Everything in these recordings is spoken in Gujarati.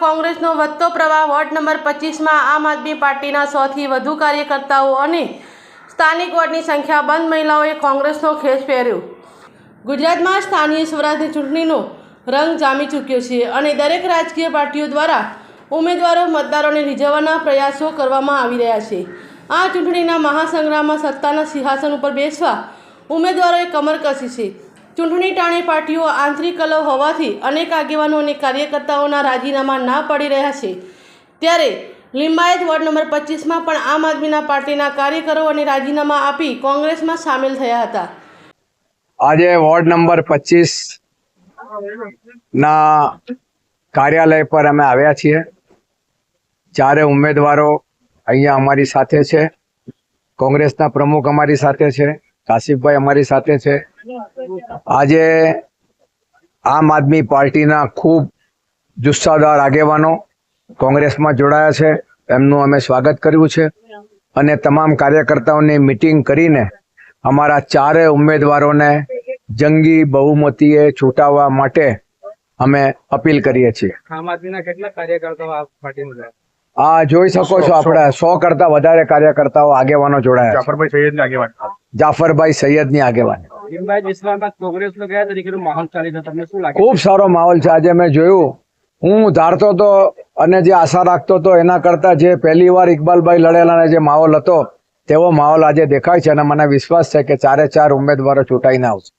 કોંગ્રેસનો વધતો પ્રવાહ વોર્ડ નંબર 25માં આમ આદમી પાર્ટીના 100થી વધુ કાર્યકર્તાઓ અને સ્થાનિક વોર્ડની સંખ્યાબંધ મહિલાઓએ કોંગ્રેસનો ખેસ પહેર્યો। ગુજરાતમાં સ્થાનિય સ્વરાજની ચૂંટણીનો રંગ જામી ચૂક્યો છે અને દરેક રાજકીય પાર્ટીઓ દ્વારા ઉમેદવારો મતદારોને રીઝવવાના પ્રયાસો કરવામાં આવી રહ્યા છે। આ ચૂંટણીના મહાસંગ્રામમાં સત્તાના સિંહાસન ઉપર બેસવા ઉમેદવારોએ કમર કસી છે। ચૂંટણી ટાણે પાર્ટીઓ આંતરિક કલહ હોવાથી અનેક આગેવાનો અને કાર્યકર્તાઓના રાજીનામા ના પડી રહ્યા છે, ત્યારે લિંબાયત વોર્ડ નંબર 25માં પણ આમ આદમીના પાર્ટીના કાર્યકરો અને રાજીનામા આપી કોંગ્રેસમાં સામેલ થયા હતા। આજે વોર્ડ નંબર 25 ના કાર્યાલય પર અમે આવ્યા છીએ। ચારે ઉમેદવારો અહીંયા અમારી સાથે છે। કોંગ્રેસના પ્રમુખ અમારી સાથે છે, કાશિફભાઈ અમારી સાથે છે। આજે આમ આદમી પાર્ટીના ખૂબ જુસ્સાદાર આગેવાનો કોંગ્રેસમાં જોડાયા છે, એમનું અમે સ્વાગત કર્યું છે અને તમામ કાર્યકર્તાઓની મીટિંગ કરીને અમારા ચારે ઉમેદવારોને જંગી બહુમતીએ ચૂંટાવવા માટે અમે અપીલ કરીએ છીએ। આમ આદમીના કેટલા કાર્યકર્તાઓ આ પાર્ટીમાં આ જોઈ શકો છો, આપણે 100 કરતા વધારે કાર્યકર્તાઓ આગેવાનો જોડાયા છે। જાફરભાઈ સૈયદની આગેવાની લિંબાયત વિસ્તારમાં કોંગ્રેસનો કયા તરીકેનો માહોલ ચાલી રહ્યો તમને શું લાગે? ખૂબ સારો માહોલ છે। આજે મેં જોયું, હું ધારતો હતો અને જે આશા રાખતો હતો એના કરતા જે પહેલી વાર ઇકબાલભાઈ લડેલાને જે માહોલ હતો તેવો માહોલ આજે દેખાય છે અને મને વિશ્વાસ છે કે ચારે ચાર ઉમેદવારો ચૂંટાઈને આવશે।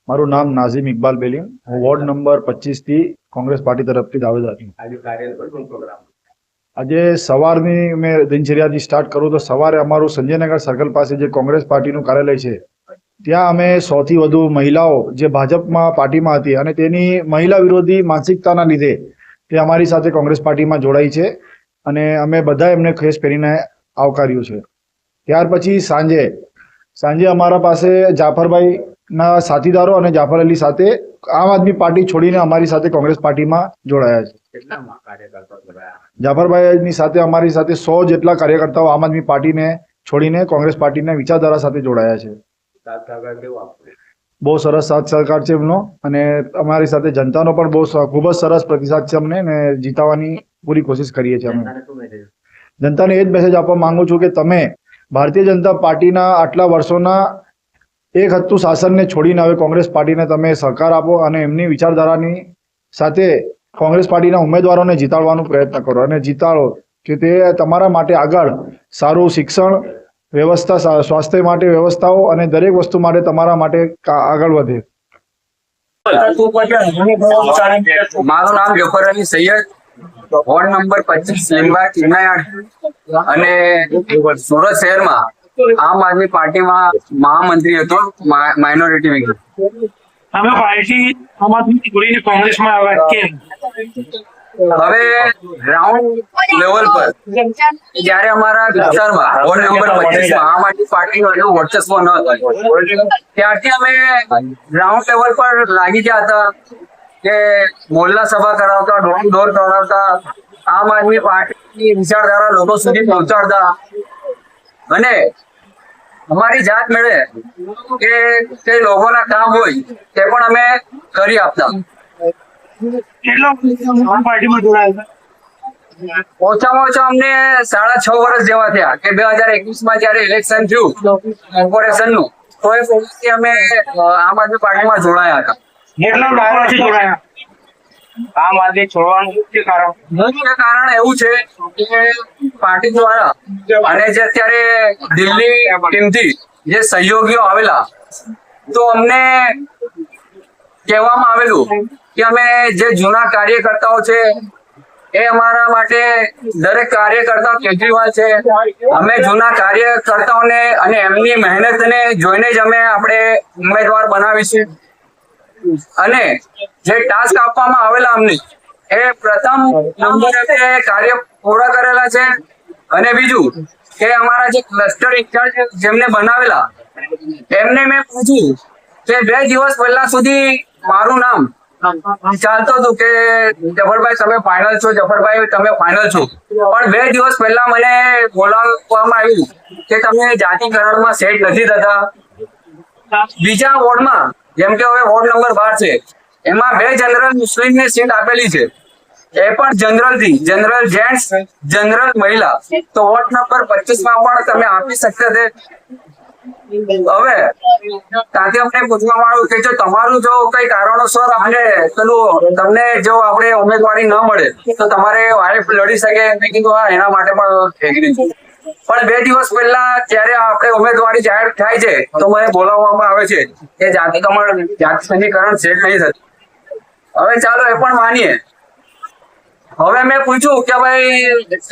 મારું નામ નાઝીમ ઇકબાલ બેલીમ, હું વોર્ડ નંબર 25 થી કોંગ્રેસ પાર્ટી તરફથી દાવેદાર છું। આજે સવારની મેં દિનચર્યાથી સ્ટાર્ટ કરું તો સવારે અમારું સંજયનગર સર્કલ પાસે જે કોંગ્રેસ પાર્ટીનું કાર્યાલય છે ત્યાં અમે 100 થી વધુ મહિલાઓ જે ભાજપમાં પાર્ટીમાં હતી અને તેની મહિલા વિરોધી માનસિકતાના લીધે તે અમારી સાથે કોંગ્રેસ પાર્ટીમાં જોડાઈ છે અને અમે બધા એમને ખેસ પહેરીને આવકાર્યું છે। ત્યાર પછી સાંજે અમારા પાસે જાફરભાઈ ના સાથીદારો અને જાફર અલી સાથે આમ આદમી પાર્ટી છોડીને અમારી સાથે કોંગ્રેસ પાર્ટીમાં જોડાયા છે। જાફરભાઈની સાથે અમારી સાથે 100 જેટલા કાર્યકર્તાઓ આમ આદમી પાર્ટીને છોડીને કોંગ્રેસ પાર્ટીના વિચારધારા સાથે જોડાયા છે। બહુ સરસ સાથ સહકાર છે એમનો અને અમારી સાથે જનતાનો પણ ખૂબ જ સરસ પ્રતિસાદ છે અમને ને જીતાવવાની પૂરી કોશિશ કરીએ છીએ। અમે જનતાને એ જ મેસેજ આપવા માંગુ છું કે તમે ભારતીય જનતા પાર્ટીના આટલા વર્ષોના એક હતું શાસનને છોડીને હવે કોંગ્રેસ પાર્ટીને તમે સહકાર આપો અને એમની વિચારધારાની સાથે કોંગ્રેસ પાર્ટીના ઉમેદવારોને જીતાડવાનો પ્રયત્ન કરો અને જીતાડો કે તે તમારા માટે આગળ સારું શિક્ષણ વ્યવસ્થા, સ્વાસ્થ્ય માટે વ્યવસ્થાઓ અને દરેક વસ્તુ માટે તમારા માટે આગળ વધે। મારું નામ જફર અલી સૈયદ, વોર્ડ નંબર 25 લીંબાયત અને સુરત શહેરમાં આમ આદમી પાર્ટીમાં મહામંત્રી હતો, માઇનોરિટી વિંગ। અમે પાર્ટી આમ આદમી છોડીને કોંગ્રેસમાં આવ્યા કેમ? હવે ગ્રાઉન્ડ લેવલ પર જ્યારે અમારા વિસ્તારમાં વોર્ડ નંબર 25માં આમ આદમી પાર્ટીનું એટલું વર્ચસ્વ ન હતું, ત્યારથી અમે ગ્રાઉન્ડ લેવલ પર લાગી ગયા હતા કે મોહલ્લા સભા કરાવતા, ડોર ટુ ડોર કરાવતા, આમ આદમી પાર્ટીની વિચારધારા લોકો સુધી પહોંચાડતા અને અમારી જાત મળે કે તે લોકોના કામ હોય તે પણ અમે કરી આપતા। ઓછામાં ઓછા અમને 6.5 વર્ષ જેવા થયા કે 2021માં જયારે ઇલેક્શન થયું કોર્પોરેશનનું, તો એ પછી અમે આમ આદમી પાર્ટીમાં જોડાયા હતા। આમ આદમી છોડવાનું મુખ્ય કારણ એવું છે કે પાર્ટી દ્વારા અને જે અત્યારે દિલ્હી ટીમથી જે સહયોગીઓ આવેલા, તો અમને કહેવામાં આવેલું કે અમે જે જૂના કાર્યકર્તાઓ છે એ અમારા માટે દરેક કાર્યકર્તા કેજરીવાલ છે, અમે જૂના કાર્યકર્તાઓને અને એમની મહેનતને જોઈને જ અમે આપણે ઉમેદવાર બનાવીશું અને જે ટાસ્ક આપવામાં આવેલા અમને એ પ્રથમ નંબરે કાર્ય પૂરા કરેલા છે અને બીજું કે અમારા જે ક્લસ્ટર ઇન્ચાર્જ જેમને બનાવેલા એમને મેં પૂછ્યું કે 2 દિવસ પહેલા સુધી મારું નામ ચાલતું હતું કે જફરભાઈ તમે ફાઇનલ છો, જફરભાઈ તમે ફાઇનલ છો, પણ 2 દિવસ પહેલા મને બોલાવવામાં આવ્યું કે તમે જાતિકરણમાં સેટ નથી થતા। બીજા વોર્ડમાં જેમ કે હવે વોર્ડ નંબર 12 છે, એમાં 2 જનરલ મુસ્લિમને સીટ આપેલી છે એ પણ જનરલ થી, જનરલ જેન્ટ્સ, જનરલ મહિલા. તો વોર્ડ નંબર 25 માં પણ તમે આપી શકતા તે. હવે ત્યાંથી અમને પૂછવામાં આવ્યું કે જો તમારું જો કઈ કારણોસર આપણે પેલું તમને જો આપણે ઉમેદવારી ન મળે તો તમારે વાઇફ લડી શકે. મેં કીધું હા, એના માટે પણ એગ્રી છું. પણ 2 દિવસ પહેલા જ્યારે આપણે ઉમેદવારી જાહેર થાય છે તો મને બોલાવવામાં આવે છે કે જાતિ સમીકરણ સેટ નહીં થતું. હવે ચાલો એ પણ માનીએ. હવે મેં પૂછ્યું કે ભાઈ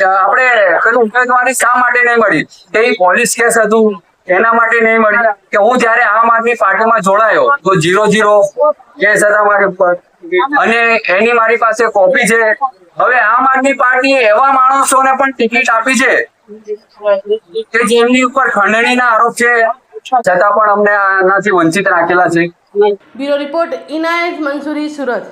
આપણે પેલું ઉમેદવારી શા માટે નહીં મળી? કે એ પોલીસ કેસ હતું એના માટે નહીં મળી. કે હું જયારે આમ આદમી પાર્ટીમાં જોડાયો તો 0-0 કેસ હતા મારી ઉપર અને એની મારી પાસે કોપી છે. હવે આમ આદમી પાર્ટી એવા માણસોને પણ ટિકિટ આપી છે કે જેમની ઉપર ખંડણીના આરોપ છે, છતાં પણ અમને આનાથી વંચિત રાખેલા છે. બ્યુરો રિપોર્ટ, ઇનાયત મંસૂરી, સુરત.